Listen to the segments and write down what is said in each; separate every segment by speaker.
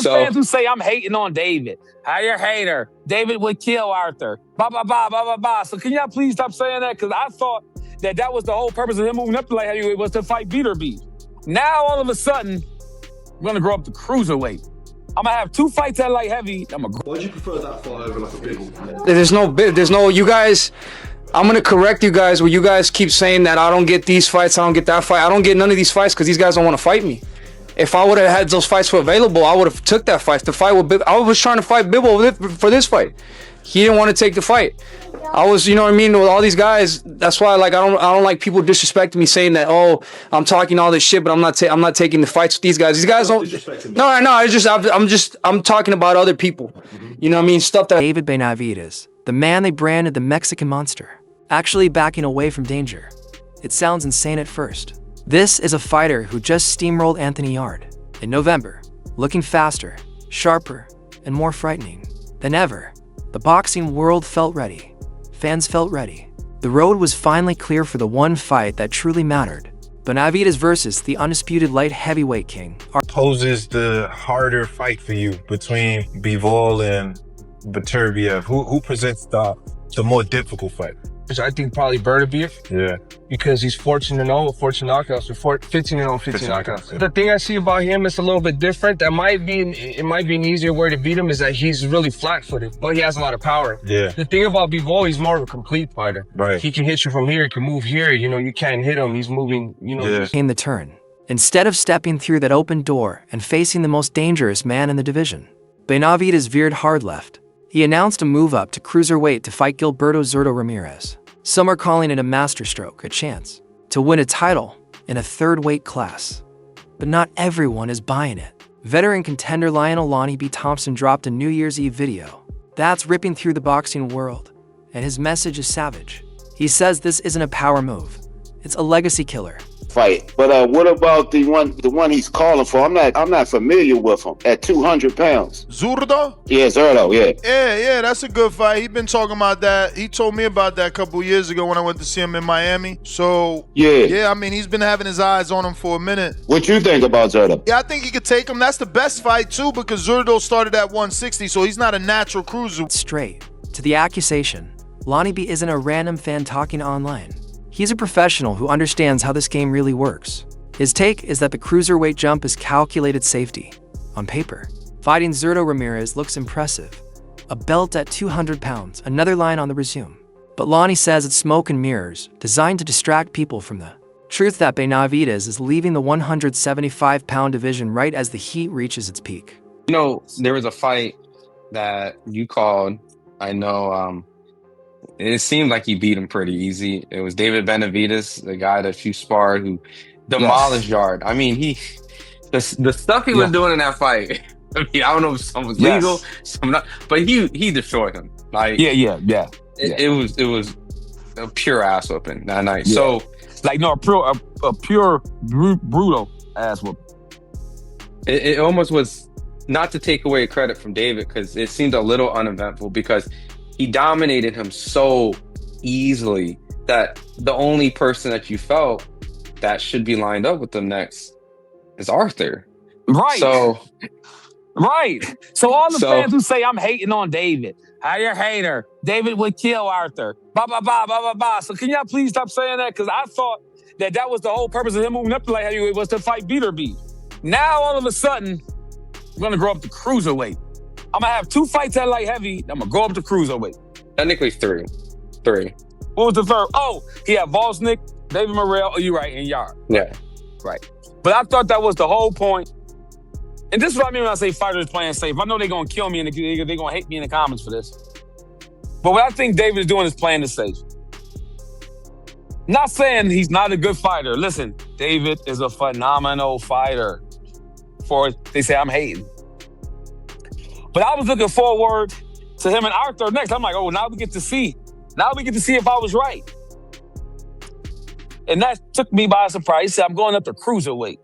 Speaker 1: the fans who say I'm hating on David. How you're a hater. David would kill Arthur. Blah, blah, blah, blah, blah, blah. So can y'all please stop saying that? Because I thought that was the whole purpose of him moving up to light heavyweight was to fight Beater Beef. Now, all of a sudden, I'm going to grow up to cruiserweight. I'm going to have 2 fights at light heavy.
Speaker 2: Why do you prefer that fight over like a big one?
Speaker 3: There's no, you guys, I'm going to correct you guys where you guys keep saying that I don't get these fights, I don't get that fight. I don't get none of these fights because these guys don't want to fight me. If I would have had those fights available, I would have took that fight. The fight with I was trying to fight Bibbo for this fight. He didn't want to take the fight. I was, you know what I mean, with all these guys. That's why, like, I don't like people disrespecting me, saying that, oh, I'm talking all this shit, but I'm not taking the fights with these guys. These guys don't. No. I'm talking about other people. You know what I mean? Stuff that.
Speaker 4: David Benavidez, the man they branded the Mexican Monster, actually backing away from danger. It sounds insane at first. This is a fighter who just steamrolled Anthony Yarde in November, looking faster, sharper, and more frightening than ever. The boxing world felt ready. Fans felt ready. The road was finally clear for the one fight that truly mattered. Benavidez versus the undisputed light heavyweight king.
Speaker 5: Poses the harder fight for you between Bivol and Beterbiev? Who presents the more difficult fight?
Speaker 6: I think probably Beterbiev.
Speaker 5: Yeah.
Speaker 6: Because he's 14-0 with 14 knockouts, 15-0, 15 knockouts. Yeah. The thing I see about him is a little bit different. It might be an easier way to beat him is that he's really flat-footed, but he has a lot of power.
Speaker 5: Yeah.
Speaker 6: The thing about Bivol, he's more of a complete fighter.
Speaker 5: Right.
Speaker 6: He can hit you from here, he can move here. You know, you can't hit him. He's moving, you know.
Speaker 5: Yeah.
Speaker 4: Came the turn. Instead of stepping through that open door and facing the most dangerous man in the division, Benavidez veered hard left. He announced a move up to cruiserweight to fight Gilberto Zurdo Ramirez. Some are calling it a masterstroke, a chance to win a title in a third weight class. But not everyone is buying it. Veteran contender Lionel Lonnie B dropped a New Year's Eve video that's ripping through the boxing world, and his message is savage. He says this isn't a power move, it's a legacy killer.
Speaker 7: Fight. But what about the one he's calling for? I'm not familiar with him at 200 pounds.
Speaker 8: Zurdo?
Speaker 7: Yeah, Zurdo, yeah.
Speaker 8: Yeah, that's a good fight. He's been talking about that. He told me about that a couple years ago when I went to see him in Miami. So, yeah, I mean, he's been having his eyes on him for a minute.
Speaker 7: What you think about Zurdo?
Speaker 8: Yeah, I think he could take him. That's the best fight, too, because Zurdo started at 160, so he's not a natural cruiser.
Speaker 4: Straight to the accusation, Lonnie B isn't a random fan talking online. He's a professional who understands how this game really works. His take is that the cruiserweight jump is calculated safety. On paper, fighting Zurdo Ramirez looks impressive. A belt at 200 pounds, another line on the resume. But Lonnie says it's smoke and mirrors, designed to distract people from the truth that Benavidez is leaving the 175-pound division right as the heat reaches its peak.
Speaker 9: You know, there was a fight that you called, I know, it seemed like he beat him pretty easy. It was David Benavidez, the guy that you sparred, who demolished Yarde. I mean, the stuff he was doing in that fight. I mean, I don't know if some was legal, some not, but he destroyed him. Like, it was a pure ass whooping that night. Yeah. So,
Speaker 1: like, no, a pure brutal ass whooping.
Speaker 9: It almost was, not to take away credit from David, because it seemed a little uneventful, because he dominated him so easily that the only person that you felt that should be lined up with them next is Arthur.
Speaker 1: Right. So all the fans who say I'm hating on David, how you're a hater, David would kill Arthur, blah, blah, blah, blah, blah, blah. So can y'all please stop saying that? Because I thought that was the whole purpose of him moving up to light heavyweight was to fight Beater Beef. Now, all of a sudden, I'm going to grow up to cruiserweight. I'm going to have 2 fights at light heavy. I'm going to go up to cruiserweight.
Speaker 9: Technically 3.
Speaker 1: What was the third? Oh, he had Volsnik, David Morrell. Oh, you're right, and Yarde.
Speaker 9: Yeah.
Speaker 1: Right. But I thought that was the whole point. And this is what I mean when I say fighters playing safe. I know they're going to kill me and they're going to hate me in the comments for this. But what I think David is doing is playing it safe. Not saying he's not a good fighter. Listen, David is a phenomenal fighter. They say I'm hating. But I was looking forward to him and Arthur next. I'm like, oh, now we get to see. Now we get to see if I was right. And that took me by surprise. He said, I'm going up to cruiserweight.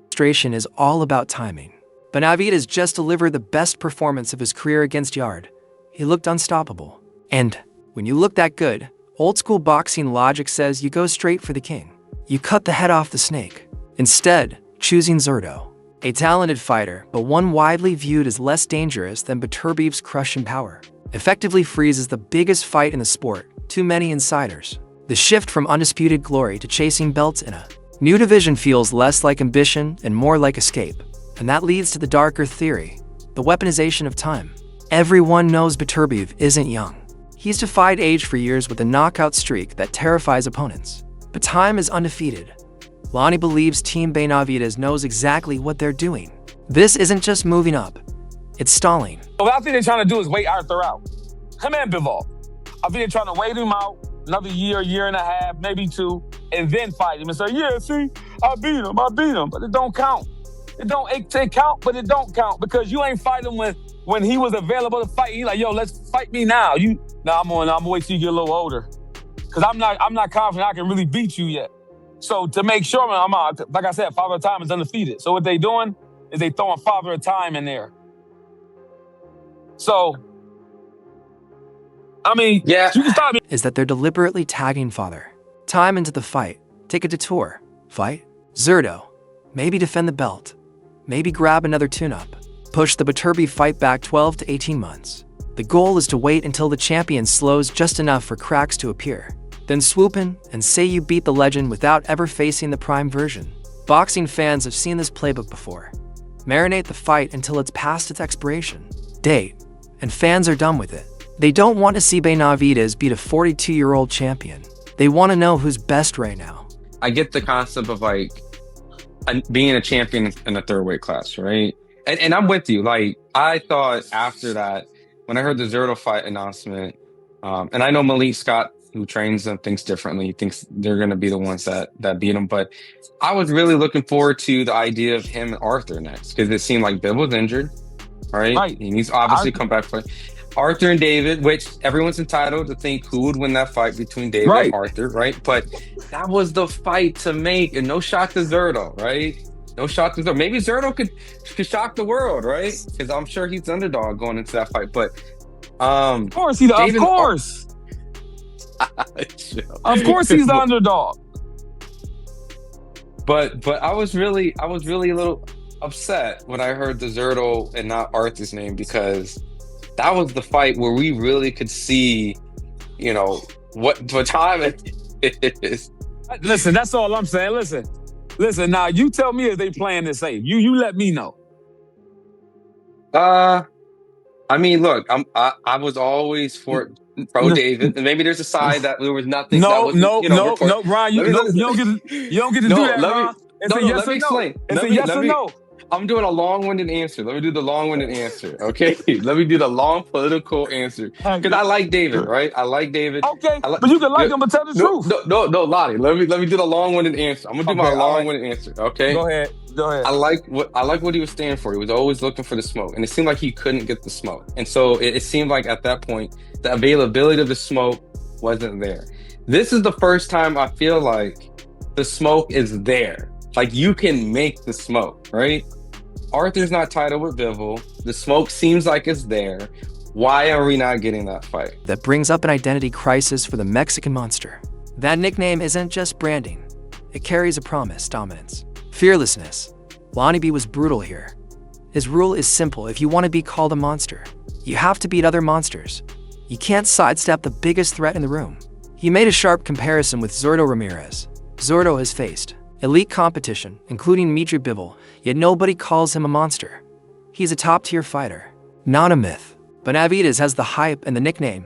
Speaker 4: Frustration is all about timing. Benavidez just delivered the best performance of his career against Yarde. He looked unstoppable. And when you look that good, old school boxing logic says you go straight for the king. You cut the head off the snake. Instead, choosing Zurdo. A talented fighter, but one widely viewed as less dangerous than Beterbiev's crushing power. Effectively freezes the biggest fight in the sport, too many insiders. The shift from undisputed glory to chasing belts in a new division feels less like ambition and more like escape. And that leads to the darker theory, the weaponization of time. Everyone knows Beterbiev isn't young. He's defied age for years with a knockout streak that terrifies opponents. But time is undefeated. Lonnie believes Team Benavidez knows exactly what they're doing. This isn't just moving up, it's stalling.
Speaker 1: What I think they're trying to do is wait Arthur out. Him and Bivol. I think they're trying to wait him out another year and a half, maybe 2, and then fight him and say, yeah, see, I beat him. But it don't count. It count, but it don't count because you ain't fighting when he was available to fight. He like, yo, let's fight me now. I'm gonna wait till you get a little older. Cause I'm not confident I can really beat you yet. So to make sure, like I said, Father of Time is undefeated. So what they doing is they throwing Father of Time in there. So, I mean,
Speaker 9: yeah,
Speaker 1: you can stop me.
Speaker 4: Is that they're deliberately tagging Father Time into the fight. Take a detour. Fight Zurdo. Maybe defend the belt. Maybe grab another tune-up. Push the Beterbiev fight back 12 to 18 months. The goal is to wait until the champion slows just enough for cracks to appear. Then swoop in and say you beat the legend without ever facing the prime version. Boxing fans have seen this playbook before. Marinate the fight until it's past its expiration date, and fans are done with it. They don't want to see Benavidez beat a 42-year-old champion. They want to know who's best right now.
Speaker 9: I get the concept of like being a champion in a third weight class, right? And I'm with you. Like, I thought after that, when I heard the Zurdo fight announcement, and I know Malik Scott, who trains them, thinks differently. He thinks they're going to be the ones that beat him. But I was really looking forward to the idea of him and Arthur next because it seemed like Bill was injured, right? He needs to obviously come back for Arthur and David, which everyone's entitled to think who would win that fight between David and Arthur, right? But that was the fight to make, and no shot to Zurdo, right? No shot to Zurdo. Maybe Zurdo could shock the world, right? Because I'm sure he's the underdog going into that fight. But
Speaker 1: of course he's the underdog.
Speaker 9: But I was really a little upset when I heard the Zurdo and not Arthur's name because that was the fight where we really could see, what time it is.
Speaker 1: Listen, that's all I'm saying. Listen. Now you tell me if they playing this safe. You let me know.
Speaker 9: I mean, look, I was always for pro David, and maybe there's a side that there was nothing.
Speaker 1: No, Ryan, you don't get to do that, Ron. It's a yes or no. It's a yes or no.
Speaker 9: I'm doing a long-winded answer. Let me do the long-winded answer, okay? Let me do the long political answer. Because I like David, right? I like David.
Speaker 1: Okay, but you can like him, but tell the truth.
Speaker 9: No, Lottie. Let me do the long-winded answer. I'm gonna do my long-winded answer, okay?
Speaker 1: Go ahead.
Speaker 9: I like what he was standing for. He was always looking for the smoke, and it seemed like he couldn't get the smoke. And so it seemed like at that point, the availability of the smoke wasn't there. This is the first time I feel like the smoke is there. Like, you can make the smoke, right? Arthur's not titled with Bivol. The smoke seems like it's there. Why are we not getting that fight?
Speaker 4: That brings up an identity crisis for the Mexican monster. That nickname isn't just branding. It carries a promise, dominance, fearlessness. Lonnie B was brutal here. His rule is simple. If you want to be called a monster, you have to beat other monsters. You can't sidestep the biggest threat in the room. He made a sharp comparison with Zurdo Ramirez. Zurdo has faced elite competition, including Mitri Bivol, yet nobody calls him a monster. He's a top-tier fighter, not a myth. Benavidez has the hype and the nickname,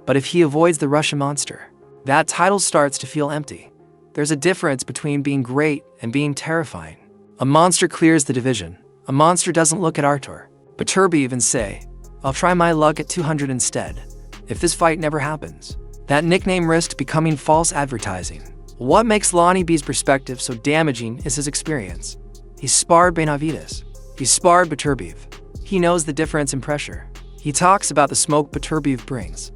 Speaker 4: but if he avoids the Russian monster, that title starts to feel empty. There's a difference between being great and being terrifying. A monster clears the division. A monster doesn't look at Artur, Beterbiev and say, I'll try my luck at 200 instead. If this fight never happens, that nickname risked becoming false advertising. What makes Lonnie B's perspective so damaging is his experience. He's sparred Benavidez. He's sparred Beterbiev. He knows the difference in pressure. He talks about the smoke Beterbiev brings.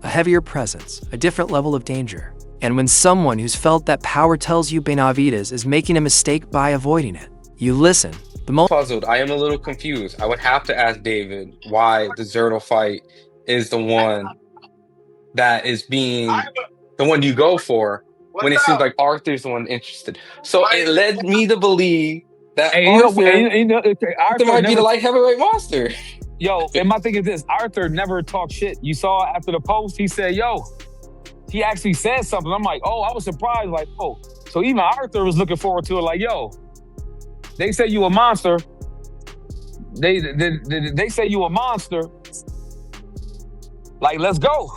Speaker 4: A heavier presence, a different level of danger. And when someone who's felt that power tells you Benavidez is making a mistake by avoiding it, you listen. The most
Speaker 9: puzzled. I am a little confused. I would have to ask David why the Zurdo fight is the one that is being the one you go for when it seems like Arthur's the one interested. So it led me to believe That
Speaker 1: Hey,
Speaker 9: Arthur,
Speaker 1: okay,
Speaker 9: Arthur might be the light heavyweight monster.
Speaker 1: Yo, and my thing is this: Arthur never talked shit. You saw after the post, he said, "Yo," he actually said something. I'm like, "Oh," I was surprised. Like, "Oh," so even Arthur was looking forward to it. Like, "Yo, they say you a monster. They say you a monster. Like, let's go."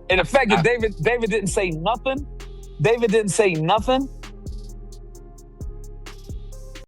Speaker 1: And the fact that David didn't say nothing. David didn't say nothing.